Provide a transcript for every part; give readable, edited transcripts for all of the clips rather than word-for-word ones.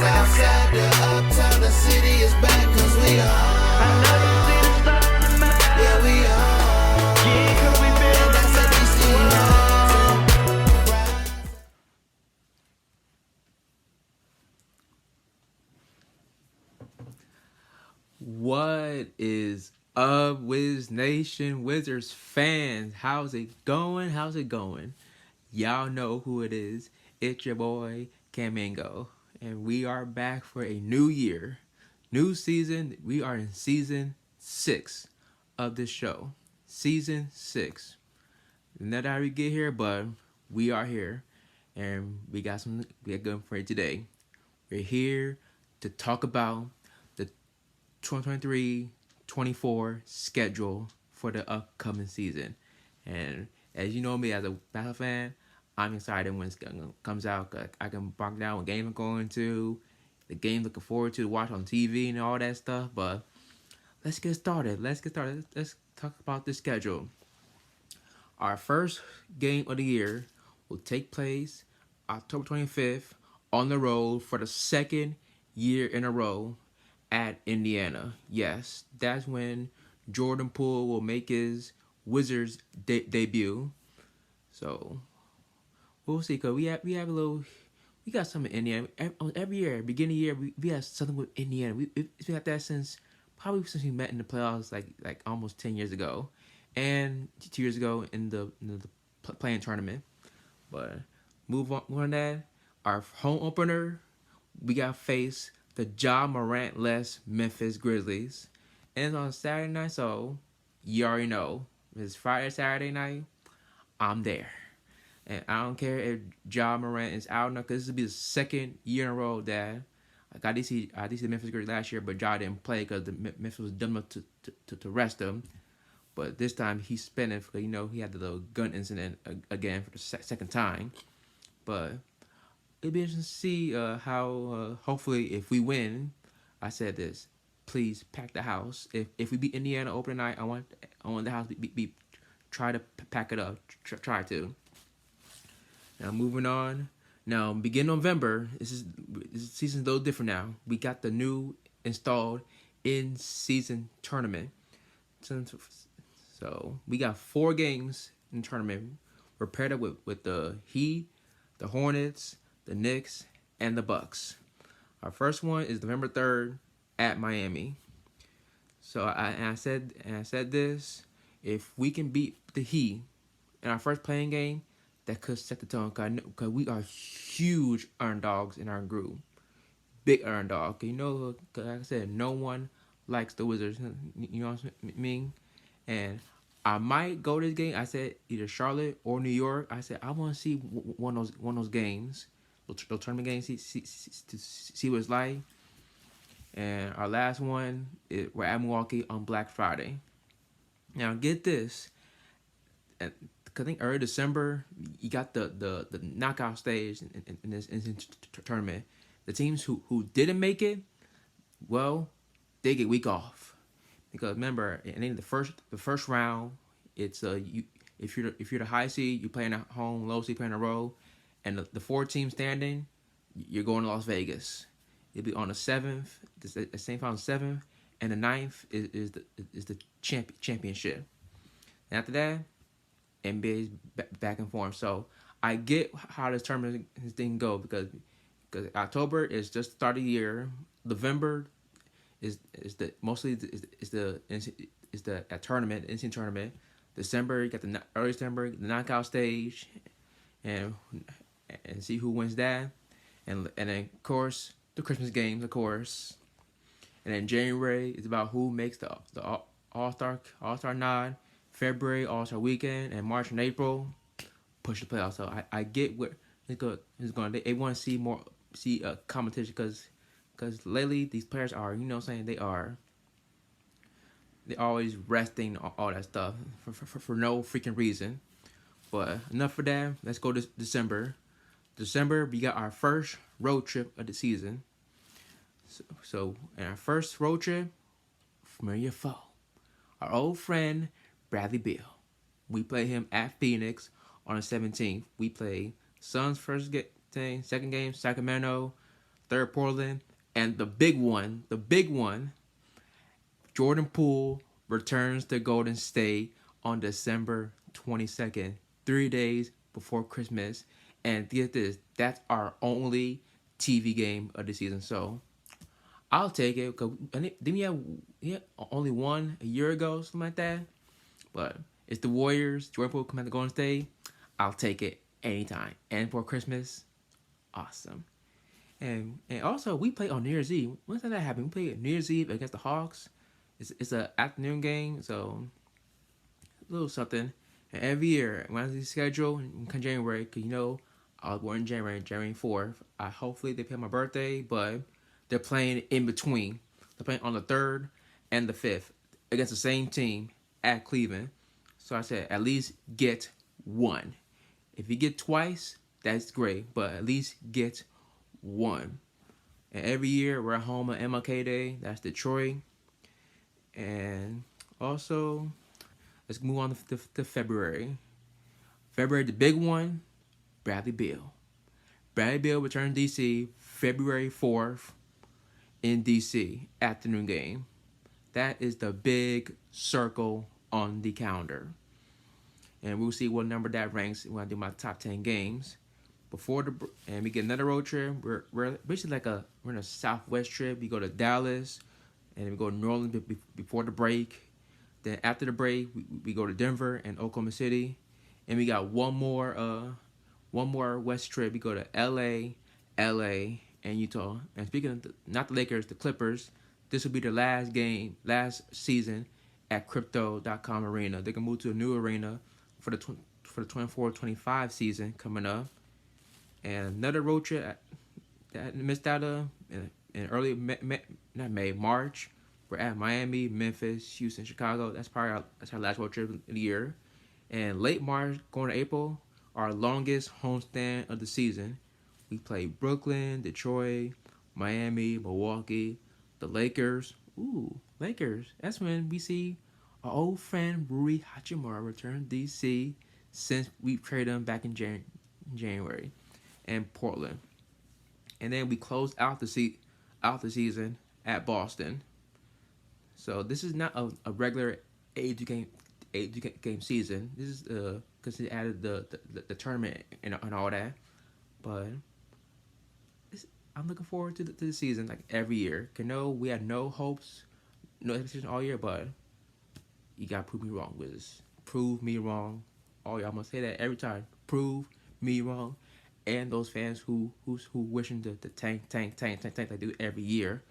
Southside to uptown, the city is back, cause we are home. I know you see the sun on the map. Yeah, we are home. Yeah, cause we been on the What is up, Wiz Nation, Wizards fans? How's it going? How's it going? Y'all know who it is. It's your boy, Camingo. And we are back for a new year. New season. We are in season 6 of this show. Season 6. Not how we get here, but we are here. And we got good for you today. We're here to talk about the 2023-24 schedule for the upcoming season. And as you know me as a Battle fan, I'm excited when it comes out. I can break down what game I'm going to, the game looking forward to watch on TV and all that stuff. But let's get started. Let's talk about the schedule. Our first game of the year will take place October 25th on the road for the second year in a row at Indiana. Yes, that's when Jordan Poole will make his Wizards debut. So we'll see. Cause we have a little. We got something in Indiana every year. Beginning of the year, we have something with Indiana. It's been like that since we met in the playoffs like almost 10 years ago, and 2 years ago in the playing tournament. But move on that. Our home opener, we got face the Ja Morant-less Memphis Grizzlies. And it's on Saturday night, so you already know. It's Friday, Saturday night, I'm there. And I don't care if Ja Morant is out or not, because this will be the second year in a row that I did see the Memphis Grizzlies last year, but Ja didn't play because the Memphis was dumb enough to rest him. But this time he's spending because, he had the little gun incident again for the second time. But it'll be interesting to see how, hopefully, if we win, I said this, please pack the house. If we beat Indiana opening night, I want the house be try to pack it up. Try to. Now, moving on. Now, beginning November, this season's a little different now. We got the new installed in-season tournament. So, we got 4 games in the tournament. We're paired up with the Heat, the Hornets, the Knicks, and the Bucks. Our first one is November 3rd at Miami. So I said this: if we can beat the Heat in our first playing game, that could set the tone. Cause we are huge underdogs in our group, big underdog. Cause like I said, no one likes the Wizards. You know what I mean? And I might go to this game. I said either Charlotte or New York. I said I want to see one of those games. They'll tournament games, see what it's like. And our last one, we're at Milwaukee on Black Friday. Now, get this. I think early December, you got the knockout stage in this tournament. The teams who didn't make it, well, they get week off. Because remember, in the first round, it's if you're the high seed, you're playing at home, low seed playing a road. And the 4 teams standing, you're going to Las Vegas. It'll be on the 7th, the same time 7th, and the 9th is the championship. And after that, NBA's back and forth. So I get how this tournament thing go because October is just the start of the year. November is the tournament, NCAA tournament. December, you got the early December, the knockout stage, and see who wins that, and then of course the Christmas games, of course, and then January is about who makes the All-Star nod. February All-Star weekend, and March and April push the playoffs. So I get what it's going. They want to see competition because lately these players are they're always resting all that stuff for no freaking reason. But enough for that. Let's go to December. December, we got our first road trip of the season. So in our first road trip, familiar foe, our old friend Bradley Beal. We play him at Phoenix on the 17th. We play Suns first game, second game Sacramento, third Portland, and the big one, Jordan Poole returns to Golden State on December 22nd, 3 days before Christmas. And get this, that's our only TV game of the season. So I'll take it. Cause didn't we have only one a year ago, something like that? But it's the Warriors. Jordan Poole coming to Golden State. I'll take it anytime. And for Christmas, awesome. And also we play on New Year's Eve. When's that happen? We play New Year's Eve against the Hawks. It's an afternoon game, so a little something. And every year when I see the schedule in January, cause I was born in January 4th. Hopefully they play my birthday, but they're playing in between. They're playing on the 3rd and the 5th against the same team at Cleveland. So I said, at least get one. If you get twice, that's great, but at least get one. And every year we're at home on MLK Day. That's Detroit. And also, let's move on to February. February, the big one, Bradley Beal. Bradley Beal returned to DC February 4th in DC, afternoon game. That is the big circle on the calendar. And we'll see what number that ranks when I do my top 10 games. And we get another road trip. We're basically we're in a Southwest trip. We go to Dallas, and we go to New Orleans before the break. Then after the break, we go to Denver and Oklahoma City, and we got one more West trip. We go to LA, and Utah. And speaking of not the Lakers, the Clippers, this will be their last season at Crypto.com Arena. They can move to a new arena for the 24-25 season coming up. And another road trip that I missed out of in early March. We're at Miami, Memphis, Houston, Chicago. That's our last road trip of the year. And late March, going to April, our longest homestand of the season. We play Brooklyn, Detroit, Miami, Milwaukee, the Lakers. Ooh, Lakers. That's when we see our old friend Rui Hachimura return to DC since we traded him back in January. And Portland. And then we closed out the season at Boston. So this is not a regular 82 game season. This is because they added the tournament and all that. But I'm looking forward to the season like every year. We had no hopes, no expectations all year, but you gotta prove me wrong, Wizards. Prove me wrong. Oh, y'all must say that every time. Prove me wrong. And those fans who wishing to tank like they do every year.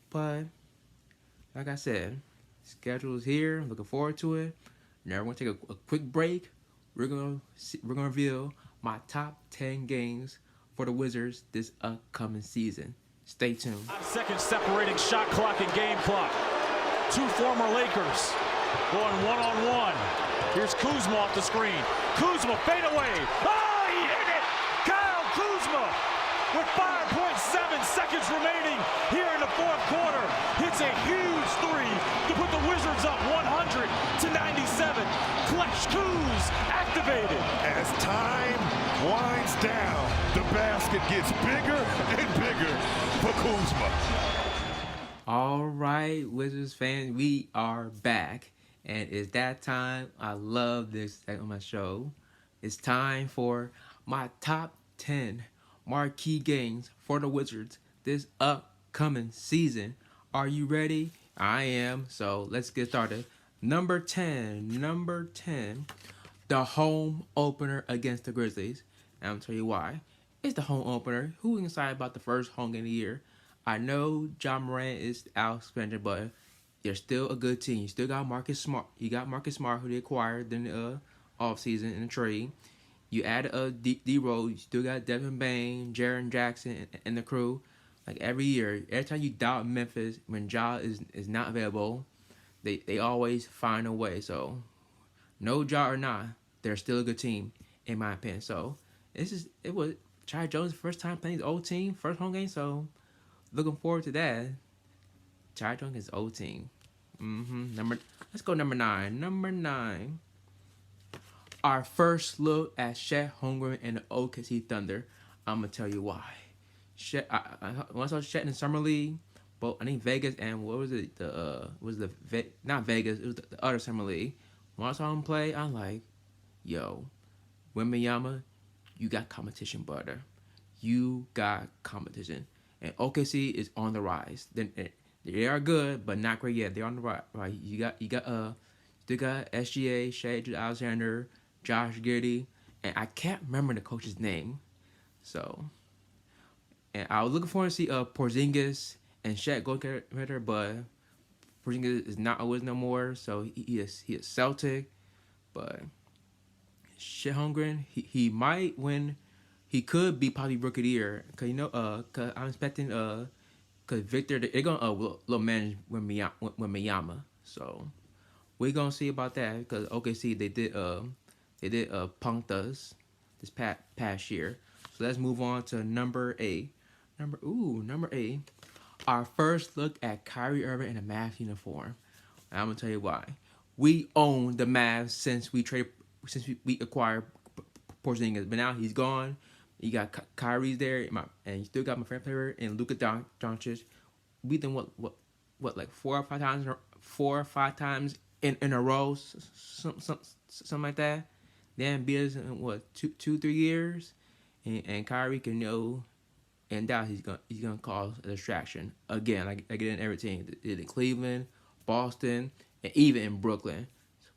But like I said, schedule is here. I'm looking forward to it. Now we're gonna take a quick break. We're gonna reveal my top 10 games for the Wizards this upcoming season. Stay tuned. 5 seconds separating shot clock and game clock. Two former Lakers going one-on-one. Here's Kuzma off the screen. Kuzma fade away. Oh, he hit it! Kyle Kuzma with 5.7 seconds remaining here in the fourth quarter hits a huge three to put the Wizards up 100-97. Clutch Kuz activated. As time winds down, the basket gets bigger and bigger for Kuzma. All right, Wizards fans, we are back. And it's that time. I love this segment on my show. It's time for my top 10 marquee games for the Wizards this upcoming season. Are you ready? I am. So let's get started. Number 10, the home opener against the Grizzlies. And I'm going to tell you why. It's the home opener. Who is excited about the first home game of the year? I know John Morant is out suspended, but they're still a good team. You still got Marcus Smart. You got Marcus Smart, who they acquired in the offseason in the trade. You add D-Rose. You still got Devin Bain, Jaren Jackson, and the crew. Like every year, every time you doubt Memphis, when Ja is not available, they always find a way. So, no Ja or not, they're still a good team, in my opinion. So, it was Ty Jones' first time playing his old team, first home game. So, looking forward to that. Ty Jones' his old team. Let's go number 9. Number 9. Our first look at Chet Holmgren and the OKC Thunder. I'm going to tell you why. Chet, when I saw Chet in the summer league, but I think Vegas and what was it? Not Vegas? It was the other summer league. When I saw him play, I'm like, yo, Wembanyama, you got competition, brother. You got competition, and OKC is on the rise. Then they are good, but not great yet. They're on the rise. Right? Still got SGA, Shea Alexander, Josh Giddey, and I can't remember the coach's name. So, and I was looking forward to see Porzingis and Shaq go together, but Porzingis is not always no more. So he is Celtic, but Shit Holmgren, he might win. He could be probably rookie of the year, cause cause I'm expecting cause Victor they're gonna little manage Wembanyama. So we gonna see about that, because OKC they did punked us this past year. So let's move on to number 8. Number 8. Our first look at Kyrie Irving in a Mavs uniform. And I'm gonna tell you why. We own the Mavs since we acquired Porzingis, but now he's gone. You got Kyrie's there, and you still got my favorite player in Luka Doncic. We done what like 4 or 5 times in a row, something like that. Then beat us in what 2-3 years, and Kyrie can and doubt he's gonna cause a distraction again, like in every team. In Cleveland, Boston, and even in Brooklyn.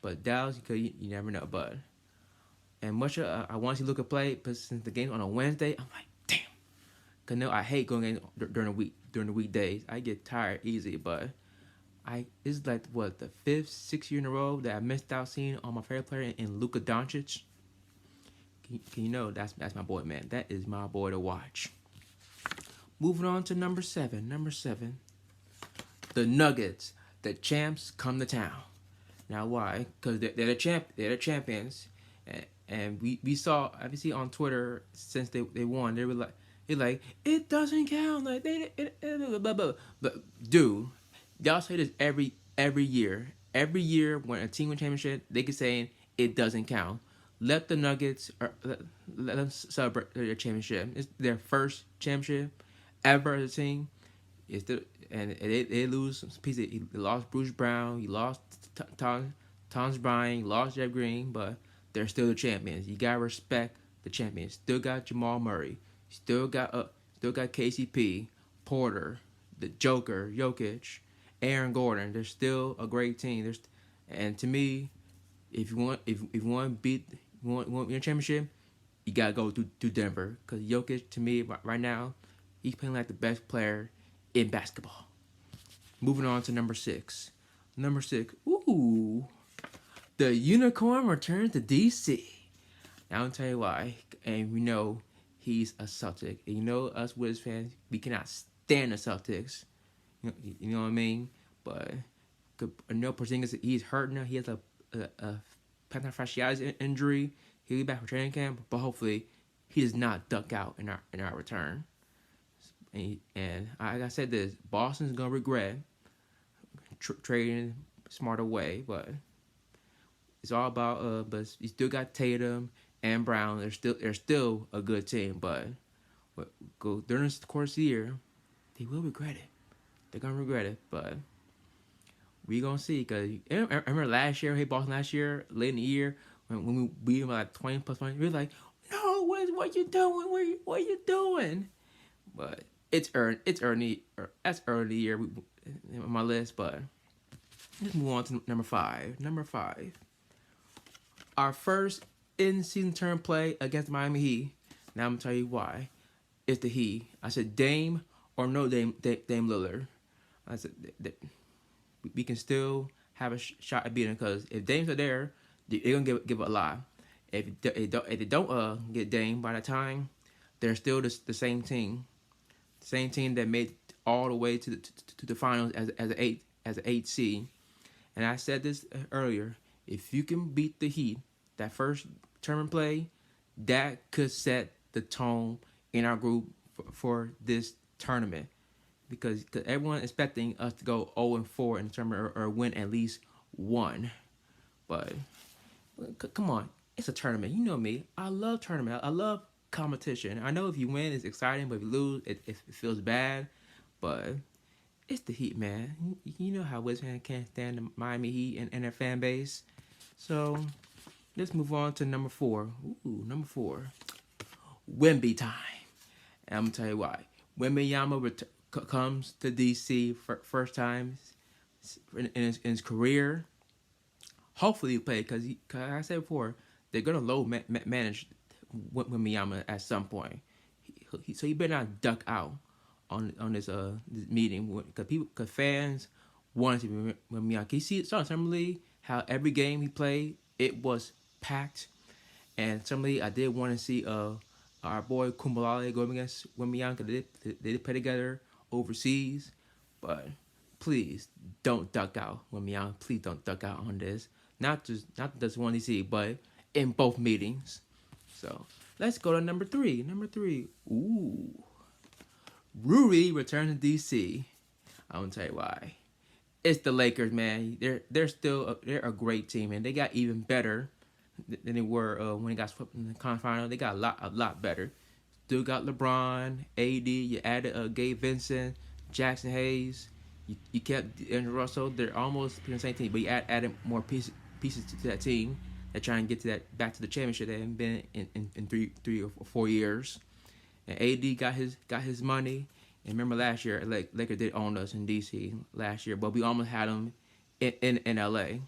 But Dallas, you never know. But and much I want to see Luka play, but since the game's on a Wednesday, I'm like, damn. Cause I hate going games during the weekdays. I get tired easy, but it's like what the 5th, 6th year in a row that I missed out seeing on my favorite player in Luka Doncic. That's my boy, man. That is my boy to watch. Moving on to number 7. Number 7, the Nuggets, the champs come to town. Now why? Because they're the champions, and we saw obviously on Twitter since they won, they were like it doesn't count, like blah, blah, blah. But dude, y'all say this every year. Every year when a team wins championship, they keep saying it doesn't count. Let the Nuggets let them celebrate their championship. It's their first championship ever as a team. They lose some pieces. He lost Bruce Brown. He lost Thomas Bryant. He lost Jeff Green, but they're still the champions. You gotta respect the champions. Still got Jamal Murray. Still got KCP, Porter, the Joker, Jokic, Aaron Gordon. They're still a great team. And to me, if you want to win a championship, you gotta go to Denver, because Jokic, to me right now, he's playing like the best player in basketball. Moving on to number 6. Number 6. Ooh, the unicorn returns to DC. Now I'll tell you why. And we know he's a Celtic. And us Wizards fans, we cannot stand the Celtics. You know what I mean? But I know Porzingis, he's hurt now. He has a plantar fasciitis injury. He'll be back for training camp, but hopefully he does not duck out in our return. And like I said, this Boston's gonna regret trading smarter way, but it's all about but you still got Tatum and Brown. They're still a good team, but go during the course of the year, they will regret it. They're gonna regret it, but we gonna see. Cause I remember last year, Boston last year, late in the year, when we beat them like 20 plus points, we were like, no, what you doing? What you doing? But it's early. That's early year on my list, but let's move on to number 5. Number 5, our first in-season term play against Miami Heat. Now I'm gonna tell you why. It's the Heat. I said Dame or no Dame Lillard. I said that we can still have a shot at beating them, because if Dame's are there, they're gonna give a lot. If they don't get Dame by the time, they're still the same team. Same team that made all the way to the finals as an 8 seed. And I said this earlier. If you can beat the Heat, that first tournament play, that could set the tone in our group for this tournament. Because everyone expecting us to go 0-4 in the tournament or win at least 1. But come on, it's a tournament. You know me. I love tournament. I love competition. I know if you win, it's exciting, but if you lose, it feels bad. But it's the Heat, man. You know how Wizards fans can't stand the Miami Heat and their fan base. So let's move on to number 4. Ooh, number 4. Wemby time. And I'm going to tell you why. Wembanyama comes to DC for first time in his career. Hopefully he play because like I said before, they're going to low manage Wembanyama at some point. So he better not duck out on this meeting because fans wanted to be Wembanyama. You see Summer League, how every game he played, it was packed. And Summer League, I did want to see our boy Kumbalale go against Wembanyama because they did play together overseas. But please don't duck out, Wembanyama. Please don't duck out on this. Not just one DC, but in both meetings. So let's go to number 3. Number 3. Ooh. Rui returns to DC. I'm gonna tell you why. It's the Lakers, man. They're a great team, and they got even better than they were when they got swept in the conference final. They got a lot better. Still got LeBron, AD. You added Gabe Vincent, Jackson Hayes. You kept Andrew Russell. They're almost the same team, but you added more pieces to that team. They're trying to get back to the championship. They haven't been in 3 or 4 years. And AD got his money. And remember last year, Lakers did own us in DC last year, but we almost had them in LA.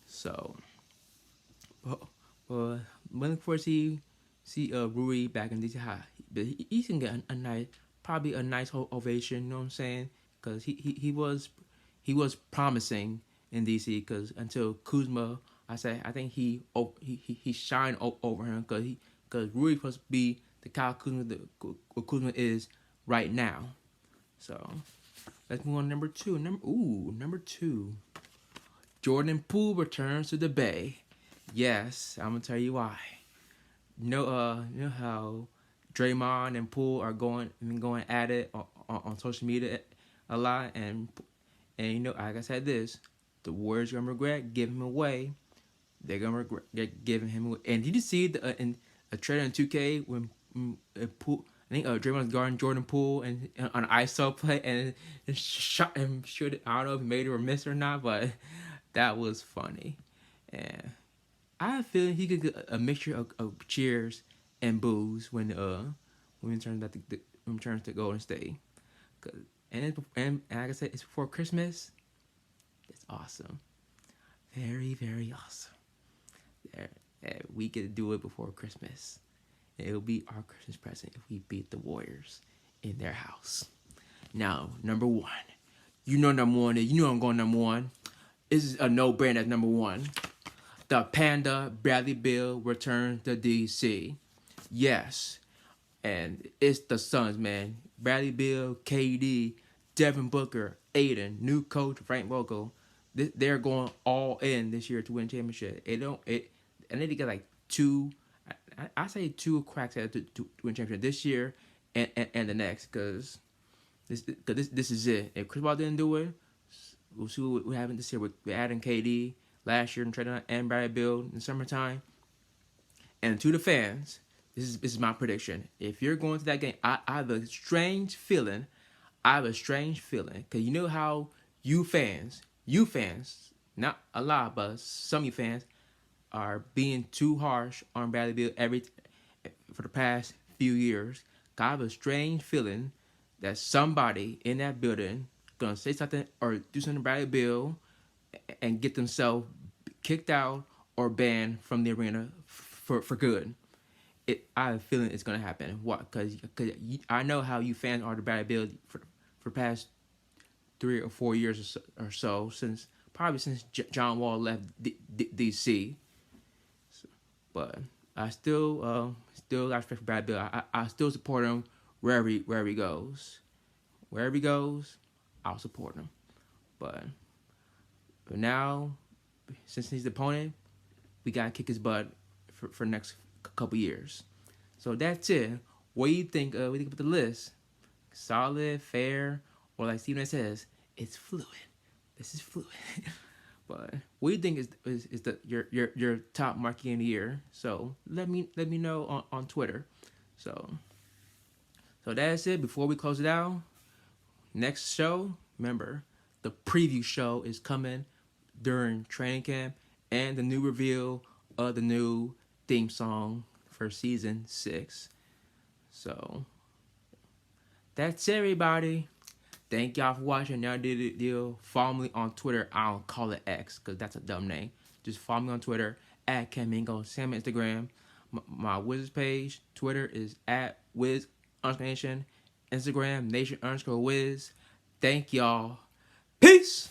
So, well, looking forward to see Rui back in DC High. But he can get probably a nice ovation. You know what I'm saying? Because he was promising in DC. Because until Kuzma, I think he shined over him. Because Rui supposed to be the Kyle Kuzma is right now. So let's move on to number 2. Number 2. Jordan Poole returns to the Bay. Yes, I'm gonna tell you why. You know how Draymond and Poole are going at it on social media a lot, and you know, like I said, the Warriors gonna regret giving him away. They're gonna regret giving him away. And did you see in a trailer in 2K when Poole? I think Draymond's guarding Jordan Poole and on an ISO play and shot him. I don't know if he made it or missed or not, but that was funny. And I have a feeling he could get a mixture of cheers and boos when he returns to Golden State. And like I said, it's before Christmas. It's awesome, very, very awesome. We get to do it before Christmas. It'll be our Christmas present if we beat the Warriors in their house. Now, number 1. You know number 1 is, you know I'm going number 1. This is a no-brainer at number 1. The Panda Bradley Beal returns to DC. Yes. And it's the Suns, man. Bradley Beal, KD, Devin Booker, Aiden, new coach Frank Vogel. They're going all in this year to win championship. And they got like 2. I say 2 cracks at it to win championship this year and the next, because this is it. If Chris Paul didn't do it, we'll see what happens this year with adding KD last year and trading and Bradley Beal in the summertime. And to the fans, this is my prediction. If you're going to that game, I have a strange feeling. Because you know how you fans, not a lot, but some of you fans, are being too harsh on Bradley Beal for the past few years. I have a strange feeling that somebody in that building gonna say something or do something to Bradley Beal and get themselves kicked out or banned from the arena for good. I have a feeling it's gonna happen. What? Because I know how you fans are to Bradley Beal for the past 3 or 4 years or so since John Wall left DC. But I still got respect for Bradley Beal. I still support him wherever he goes. Wherever he goes, I'll support him. But now, since he's the opponent, we gotta kick his butt for the next couple years. So that's it. What do you think? What do you think about the list? Solid, fair, or like Stephen says, it's fluid. This is fluid. But what do you think is your top marquee in the year? So let me know on Twitter. So that's it. Before we close it out, next show, remember, the preview show is coming during training camp and the new reveal of the new theme song for season 6. So that's it, everybody. Thank y'all for watching. Y'all did it deal. Follow me on Twitter. I don't call it X because that's a dumb name. Just follow me on Twitter at Camingo. Same Instagram. My Wizards page, Twitter is at Wiz_Nation. Instagram, Nation_Wiz. Thank y'all. Peace.